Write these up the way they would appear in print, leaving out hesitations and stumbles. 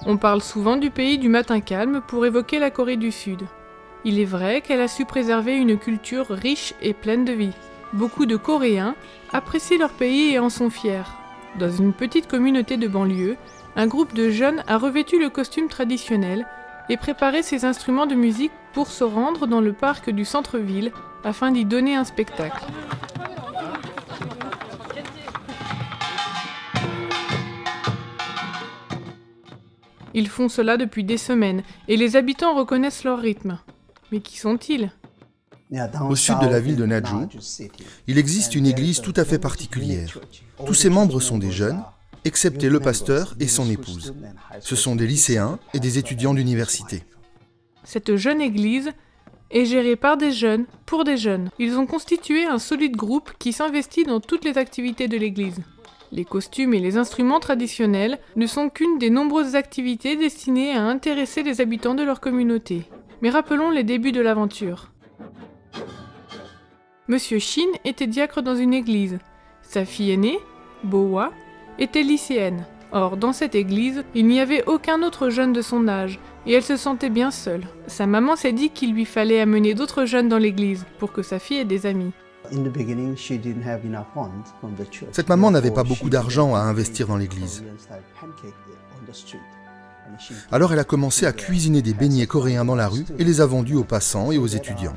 On parle souvent du pays du matin calme pour évoquer la Corée du Sud. Il est vrai qu'elle a su préserver une culture riche et pleine de vie. Beaucoup de Coréens apprécient leur pays et en sont fiers. Dans une petite communauté de banlieue, un groupe de jeunes a revêtu le costume traditionnel et préparé ses instruments de musique pour se rendre dans le parc du centre-ville afin d'y donner un spectacle. Ils font cela depuis des semaines et les habitants reconnaissent leur rythme. Mais qui sont-ils ? Au sud de la ville de Naju, il existe une église tout à fait particulière. Tous ses membres sont des jeunes, excepté le pasteur et son épouse. Ce sont des lycéens et des étudiants d'université. Cette jeune église est gérée par des jeunes pour des jeunes. Ils ont constitué un solide groupe qui s'investit dans toutes les activités de l'église. Les costumes et les instruments traditionnels ne sont qu'une des nombreuses activités destinées à intéresser les habitants de leur communauté. Mais rappelons les débuts de l'aventure. Monsieur Shin était diacre dans une église. Sa fille aînée, Boa, était lycéenne. Or, dans cette église, il n'y avait aucun autre jeune de son âge, et elle se sentait bien seule. Sa maman s'est dit qu'il lui fallait amener d'autres jeunes dans l'église, pour que sa fille ait des amis. Cette maman n'avait pas beaucoup d'argent à investir dans l'église. Alors elle a commencé à cuisiner des beignets coréens dans la rue et les a vendus aux passants et aux étudiants.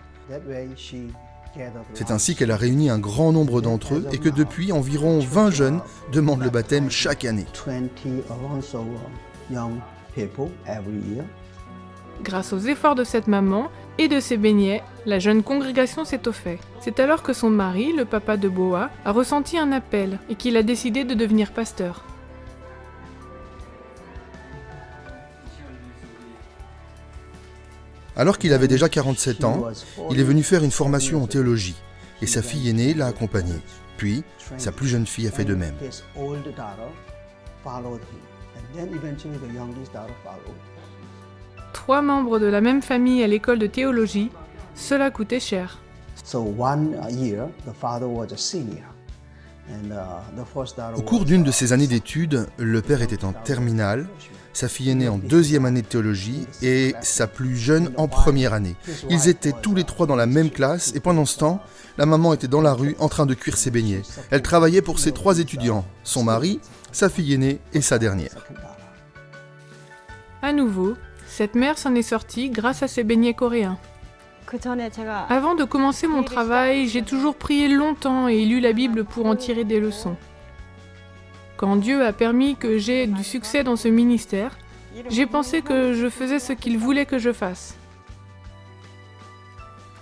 C'est ainsi qu'elle a réuni un grand nombre d'entre eux et que depuis, environ 20 jeunes demandent le baptême chaque année. Grâce aux efforts de cette maman et de ses beignets, la jeune congrégation s'est au fait. C'est alors que son mari, le papa de Boa, a ressenti un appel et qu'il a décidé de devenir pasteur. Alors qu'il avait déjà 47 ans, il est venu faire une formation en théologie et sa fille aînée l'a accompagné. Puis, sa plus jeune fille a fait de même. 3 membres de la même famille à l'école de théologie, cela coûtait cher. Au cours d'une de ses années d'études, le père était en terminale, sa fille aînée en 2e année de théologie et sa plus jeune en 1re année. Ils étaient tous les 3 dans la même classe et pendant ce temps, la maman était dans la rue en train de cuire ses beignets. Elle travaillait pour ses 3 étudiants, son mari, sa fille aînée et sa dernière. À nouveau, cette mère s'en est sortie grâce à ses beignets coréens. Avant de commencer mon travail, j'ai toujours prié longtemps et lu la Bible pour en tirer des leçons. Quand Dieu a permis que j'aie du succès dans ce ministère, j'ai pensé que je faisais ce qu'il voulait que je fasse.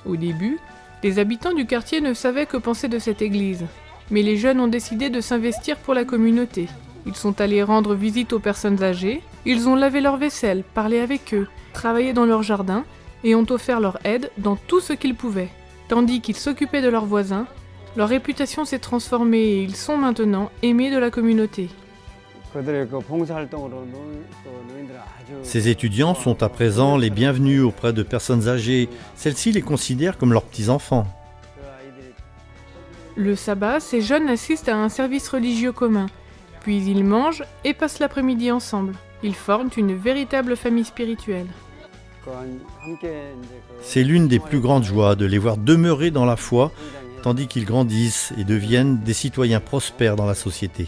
Au début, les habitants du quartier ne savaient que penser de cette église, mais les jeunes ont décidé de s'investir pour la communauté. Ils sont allés rendre visite aux personnes âgées, ils ont lavé leur vaisselle, parlé avec eux, travaillé dans leur jardin et ont offert leur aide dans tout ce qu'ils pouvaient. Tandis qu'ils s'occupaient de leurs voisins, leur réputation s'est transformée et ils sont maintenant aimés de la communauté. Ces étudiants sont à présent les bienvenus auprès de personnes âgées. Celles-ci les considèrent comme leurs petits-enfants. Le sabbat, ces jeunes assistent à un service religieux commun, puis ils mangent et passent l'après-midi ensemble. Ils forment une véritable famille spirituelle. C'est l'une des plus grandes joies de les voir demeurer dans la foi, tandis qu'ils grandissent et deviennent des citoyens prospères dans la société.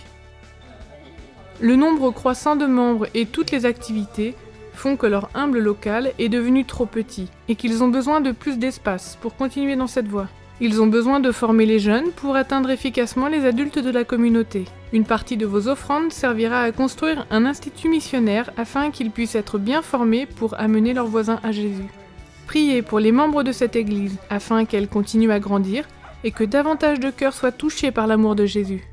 Le nombre croissant de membres et toutes les activités font que leur humble local est devenu trop petit et qu'ils ont besoin de plus d'espace pour continuer dans cette voie. Ils ont besoin de former les jeunes pour atteindre efficacement les adultes de la communauté. Une partie de vos offrandes servira à construire un institut missionnaire afin qu'ils puissent être bien formés pour amener leurs voisins à Jésus. Priez pour les membres de cette église afin qu'elle continue à grandir et que davantage de cœurs soient touchés par l'amour de Jésus.